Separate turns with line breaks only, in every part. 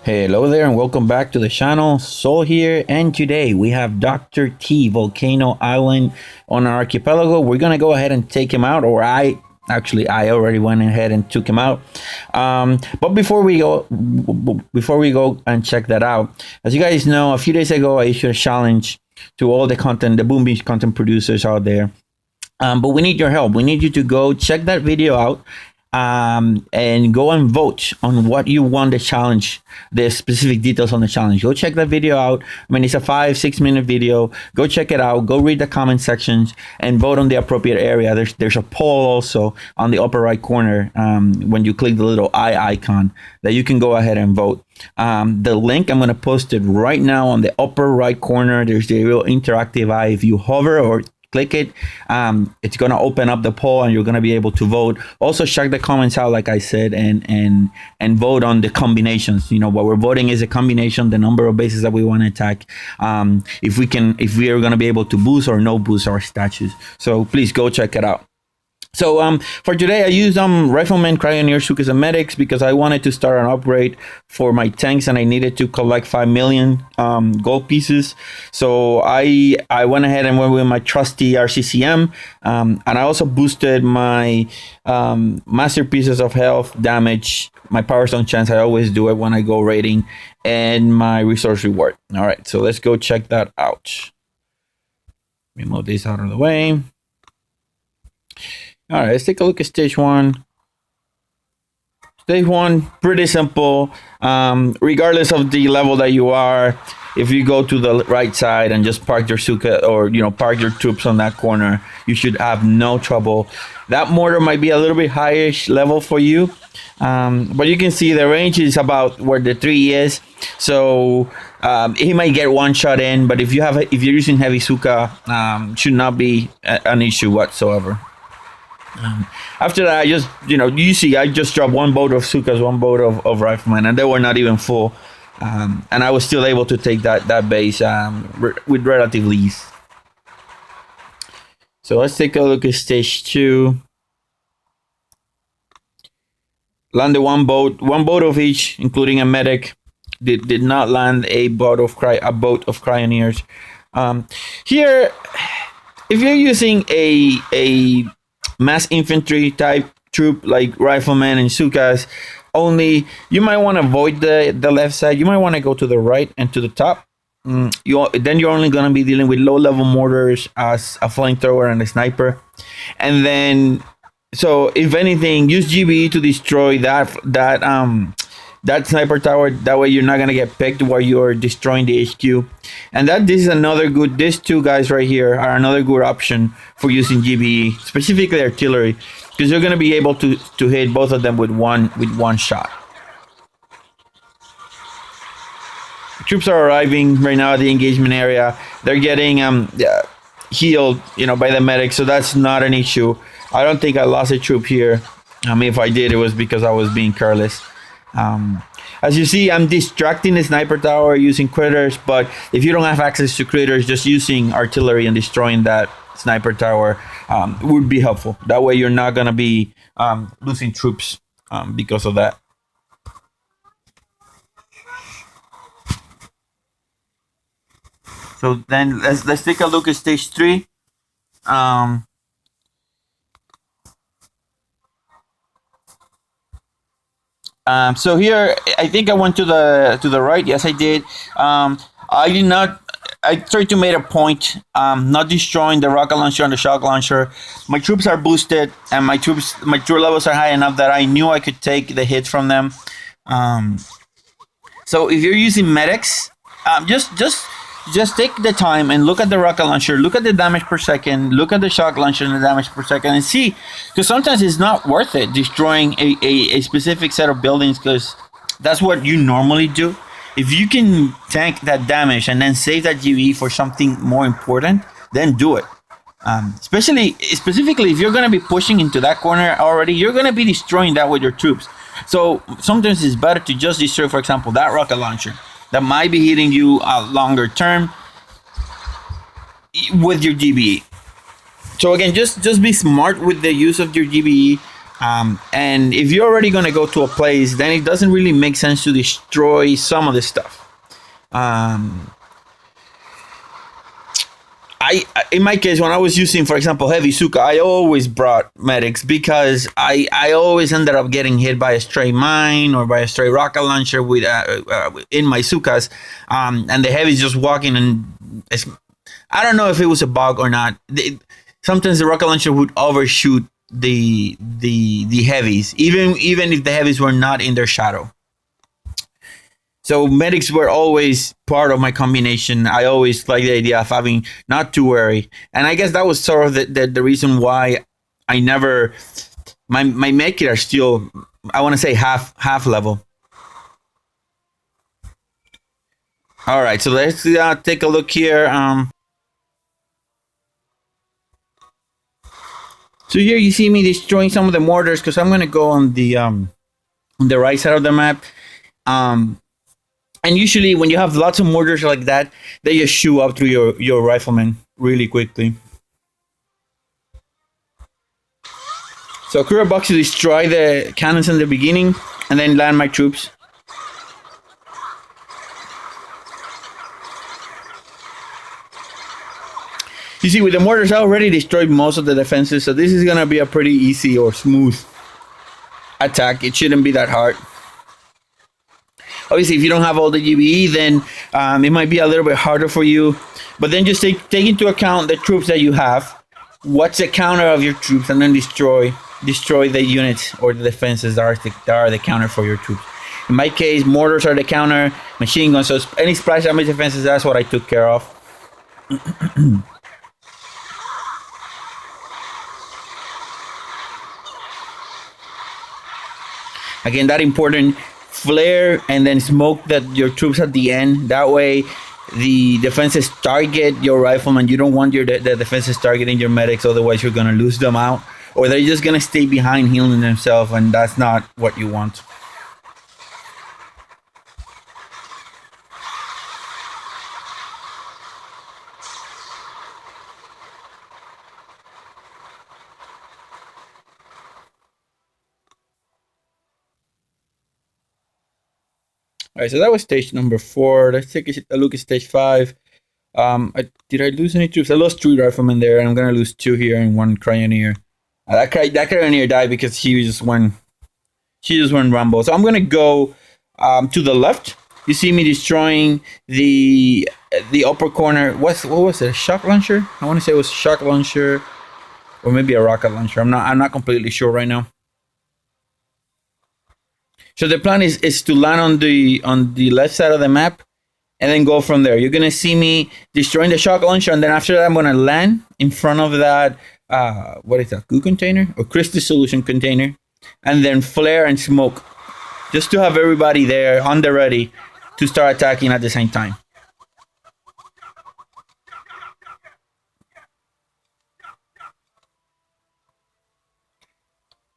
Hello there and welcome back to the channel. Sol here, and today we have Dr. T, Volcano Island on our archipelago. We're gonna go ahead and take him out, or I already went ahead and took him out. But before we go and check that out, as you guys know, a few days ago I issued a challenge to all the Boom Beach content producers out there. But we need your help. We need you to go check that video out. And go and vote on what you want the challenge, the specific details on the challenge. Go check that video out. I mean, it's a 5-6 minute video. Go check it out. Go read the comment sections and vote on the appropriate area. There's a poll also on the upper right corner when you click the little eye icon that you can go ahead and vote. The link, I'm going to post it right now on the upper right corner. There's the real interactive eye. If you hover or click it, it's going to open up the poll and you're going to be able to vote. Also check the comments out, like I said, and vote on the combinations. You know, what we're voting is a combination, the number of bases that we want to attack, if we are going to be able to boost or no boost our statues. So please go check it out. So for today, I used Rifleman, cryoneer, zookas, and medics because I wanted to start an upgrade for my tanks and I needed to collect 5 million gold pieces. So I went ahead and went with my trusty RZCM, and I also boosted my masterpieces of health, damage, my power stone chance. I always do it when I go raiding, and my resource reward. All right, so let's go check that out. Remove this out of the way. All right, let's take a look at stage one. Stage one, pretty simple. Regardless of the level that you are, if you go to the right side and just park your zooka, or park your troops on that corner, you should have no trouble. That mortar might be a little bit highish level for you, but you can see the range is about where the 3 is. So he might get one shot in, but if you're using heavy zooka, should not be an issue whatsoever. After that, I just, you see, I just dropped one boat of zookas, one boat of Rifleman, and they were not even full. And I was still able to take that base with relative ease. So let's take a look at stage two. Landed one boat of each, including a medic. Did not land a boat of cryoneers. Here, if you're using a mass infantry type troop like Rifleman and zookas only, you might want to avoid the left side. You might want to go to the right and to the top. Then you're only going to be dealing with low level mortars as a flamethrower and a sniper. And then, so if anything, use GBE to destroy that sniper tower. That way you're not going to get picked while you're destroying the HQ. And these two guys right here are another good option for using GBE, specifically artillery, because you're going to be able to hit both of them with one shot. Troops are arriving right now at the engagement area. They're getting healed, by the medic, so that's not an issue. I don't think I lost a troop here. I mean, if I did, it was because I was being careless. As you see, I'm distracting the sniper tower using critters, but if you don't have access to critters, just using artillery and destroying that sniper tower would be helpful. That way you're not going to be losing troops because of that. So then let's take a look at stage three. So here, I think I went to the right. Yes, I did. I did not. I tried to make a point, not destroying the rocket launcher and the shock launcher. My troops are boosted, and my troop levels are high enough that I knew I could take the hit from them. So if you're using medics, just take the time and look at the rocket launcher, look at the damage per second, look at the shock launcher and the damage per second, and see, because sometimes it's not worth it destroying a specific set of buildings, because that's what you normally do. If you can tank that damage and then save that GBE for something more important, then do it. Specifically, if you're going to be pushing into that corner already, you're going to be destroying that with your troops. So sometimes it's better to just destroy, for example, that rocket launcher that might be hitting you longer term with your GBE. So again, just be smart with the use of your GBE. And if you're already going to go to a place, then it doesn't really make sense to destroy some of the stuff. In my case, when I was using, for example, heavy zooka, I always brought medics because I always ended up getting hit by a stray mine or by a stray rocket launcher with in my zookas, and the heavy's just walking, and I don't know if it was a bug or not. Sometimes the rocket launcher would overshoot the heavies, even if the heavies were not in their shadow. So medics were always part of my combination. I always liked the idea of having not to worry. And I guess that was sort of the reason why I never, my med kit are still, I want to say half level. All right, so let's take a look here. So here you see me destroying some of the mortars because I'm going to go on the right side of the map. And usually when you have lots of mortars like that, they just shoot up through your rifleman really quickly. So courier box to destroy the cannons in the beginning and then land my troops. You see, with the mortars, I already destroyed most of the defenses, so this is going to be a pretty easy or smooth attack. It shouldn't be that hard. Obviously, if you don't have all the GBE, then it might be a little bit harder for you. But then just take into account the troops that you have. What's the counter of your troops, and then destroy the units or the defenses that are the counter for your troops. In my case, mortars are the counter, machine guns. So any splash damage defenses, that's what I took care of. Again, that important flare and then smoke that your troops at the end. That way, the defenses target your riflemen. You don't want the defenses targeting your medics, otherwise you're gonna lose them out, or they're just gonna stay behind healing themselves, and that's not what you want. All right, so that was stage number 4. Let's take a look at stage 5. Did I lose any troops? I lost 3 riflemen there, and I'm gonna lose 2 here and 1 cryoneer. That cryoneer died because she just went Rambo. So I'm gonna go to the left. You see me destroying the upper corner. What was it? A shock launcher? I want to say it was a shock launcher, or maybe a rocket launcher. I'm not completely sure right now. So the plan is to land on the left side of the map and then go from there. You're gonna see me destroying the shock launcher, and then after that I'm gonna land in front of that what is that, goo container or crystal solution container, and then flare and smoke, just to have everybody there on the ready to start attacking at the same time.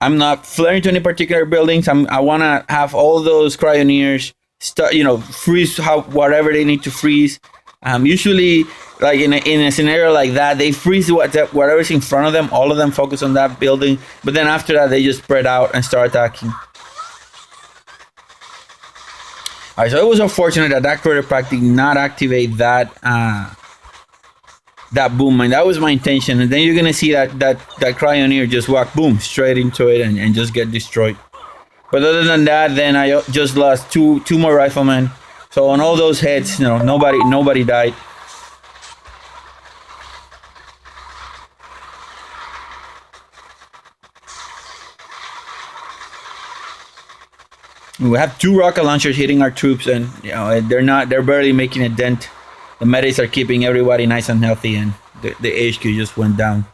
I'm not flaring to any particular buildings. I want to have all those cryoneers freeze whatever they need to freeze. Usually, like in a scenario like that, they freeze whatever's in front of them. All of them focus on that building, but then after that, they just spread out and start attacking. All right, so it was unfortunate that critter pack did not activate that boom mine. That was my intention, and then you're gonna see that cryoneer just walk boom straight into it and just get destroyed. But other than that, then I just lost two more riflemen. So on all those heads, nobody died. We have 2 rocket launchers hitting our troops, and they're barely making a dent. The medics are keeping everybody nice and healthy, and the HQ just went down.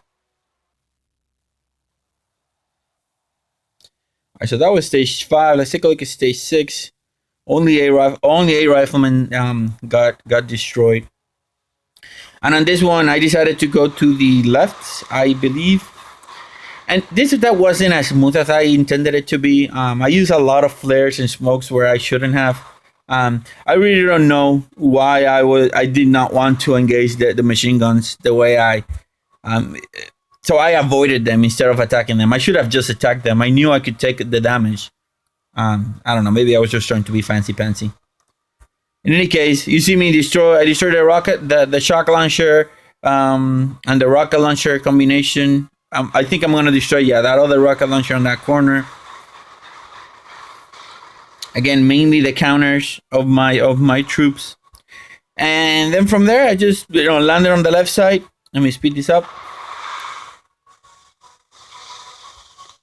Alright, so that was stage 5. Let's take a look at stage 6. Only a rifleman got destroyed. And on this one, I decided to go to the left, I believe. And that wasn't as smooth as I intended it to be. I used a lot of flares and smokes where I shouldn't have. I really don't know why I did not want to engage the machine guns the way I So I avoided them instead of attacking them. I should have just attacked them. I knew I could take the damage. I don't know. Maybe I was just trying to be fancy pantsy. In any case, you see me destroy. I destroyed the rocket, the shock launcher, and the rocket launcher combination. I think I'm gonna destroy that other rocket launcher on that corner. Again, mainly the counters of my troops. And then from there, I just landed on the left side. Let me speed this up.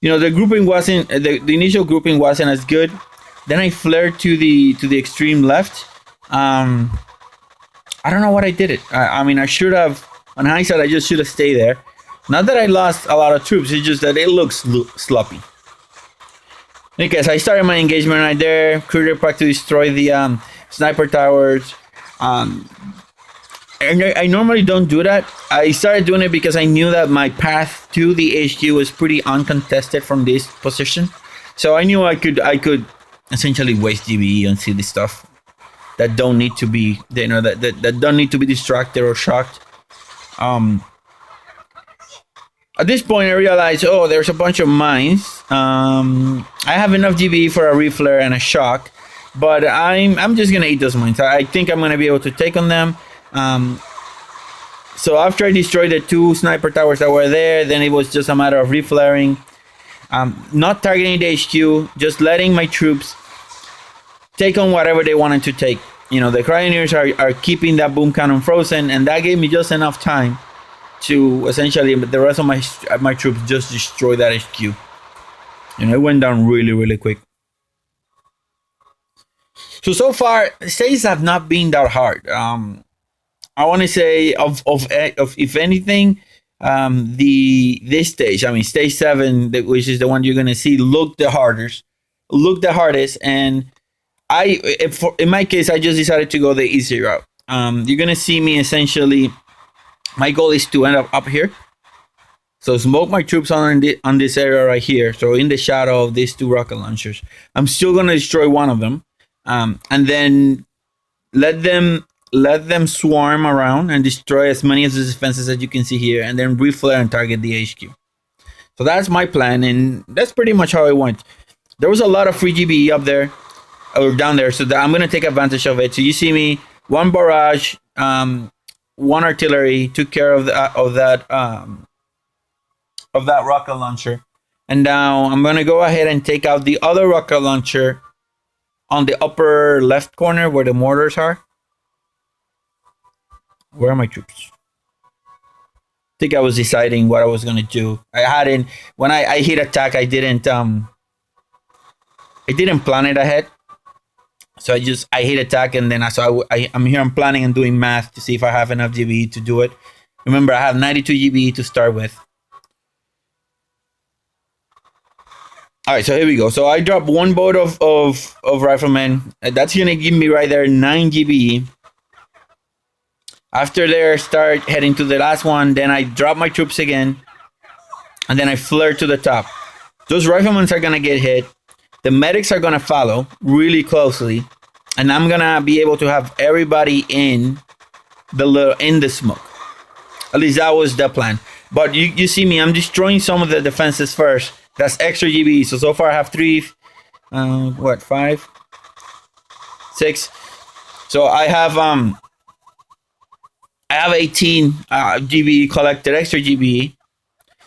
The grouping wasn't the initial grouping wasn't as good. Then I flared to the extreme left. I don't know what I did it. I mean, I should have. On hindsight, I just should have stayed there. Not that I lost a lot of troops. It's just that it looks sloppy. Because I started my engagement right there. Cruiser pack to destroy the sniper towers. I normally don't do that. I started doing it because I knew that my path to the HQ was pretty uncontested from this position. So I knew I could essentially waste GBE on silly stuff that don't need to be that don't need to be distracted or shocked. At this point, I realized, there's a bunch of mines. I have enough GBE for a reflare and a shock, but I'm just gonna eat those mines. I think I'm gonna be able to take on them. So after I destroyed the 2 sniper towers that were there, then it was just a matter of reflaring, not targeting the HQ, just letting my troops take on whatever they wanted to take. The cryoneers are keeping that boom cannon frozen, and that gave me just enough time to essentially the rest of my troops just destroy that HQ. It went down really, really quick. So far, stages have not been that hard. I want to say of if anything, this stage, I mean stage 7, which is the one you're gonna see, looked the hardest, and in my case, I just decided to go the easy route. You're gonna see me essentially. My goal is to end up here. So smoke my troops on this area right here. So in the shadow of these 2 rocket launchers, I'm still gonna destroy one of them, and then let them swarm around and destroy as many of the defenses as you can see here, and then reflare and target the HQ. So that's my plan, and that's pretty much how it went. There was a lot of free GBE up there or down there, so that I'm gonna take advantage of it. So you see me 1 barrage, 1 artillery, took care of that rocket launcher, and now I'm gonna go ahead and take out the other rocket launcher on the upper left corner where the mortars are. Where are my troops? I think I was deciding what I was gonna do. When I hit attack, I didn't plan it ahead. So I hit attack, and then I'm planning and doing math to see if I have enough GBE to do it. Remember, I have 92 GBE to start with. All right, so here we go. So I dropped 1 boat of Rifleman. That's gonna give me right there 9 GBE. After there, start heading to the last one. Then I drop my troops again, and then I flare to the top. Those Riflemen are gonna get hit. The medics are gonna follow really closely, and I'm gonna be able to have everybody in the smoke. At least that was the plan. But you see me, I'm destroying some of the defenses first. That's extra GBE. So far I have 3, 5, 6. So I have 18 GBE collected, extra GBE.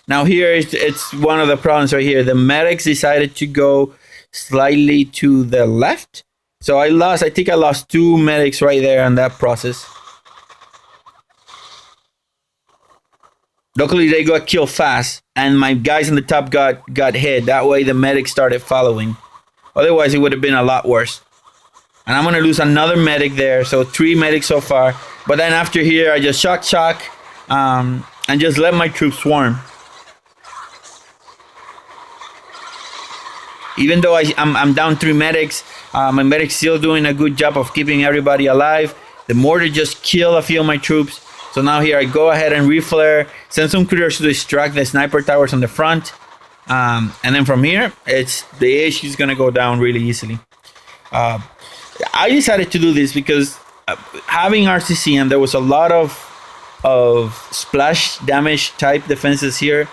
Now here it's one of the problems right here. The medics decided to go slightly to the left, so I think I lost 2 medics right there in that process. Luckily they got killed fast, and my guys on the top got hit. That way the medics started following. Otherwise it would have been a lot worse. And I'm gonna lose another medic there, so 3 medics so far. But then after here, I just shock, and just let my troops swarm. Even though I'm down 3 medics, my medic's still doing a good job of keeping everybody alive. The mortar just killed a few of my troops. So now here I go ahead and reflare, send some critters to distract the sniper towers on the front. And then from here, the HQ is gonna go down really easily. I decided to do this because having RZCM, there was a lot of of splash damage type defenses here,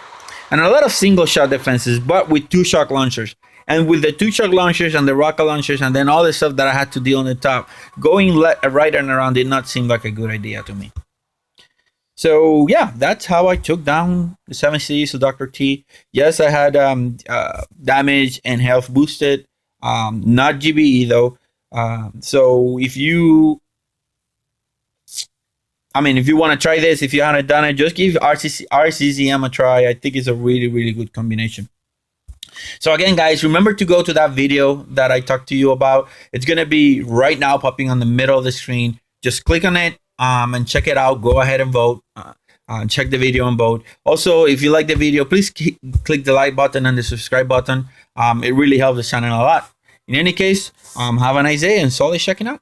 and a lot of single shot defenses, but with 2 shock launchers. And with the 2 shock launchers and the rocket launchers, and then all the stuff that I had to deal on the top, going right and around did not seem like a good idea to me. So yeah, that's how I took down the 7 cities of Dr. T. Yes, I had damage and health boosted, not GBE though. So if you want to try this, if you haven't done it, just give RZCM a try. I think it's a really, really good combination. So again, guys, remember to go to that video that I talked to you about. It's going to be right now popping on the middle of the screen. Just click on it and check it out. Go ahead and vote. Check the video and vote. Also, if you like the video, please click the like button and the subscribe button. It really helps the channel a lot. In any case, have a nice day and solid checking out.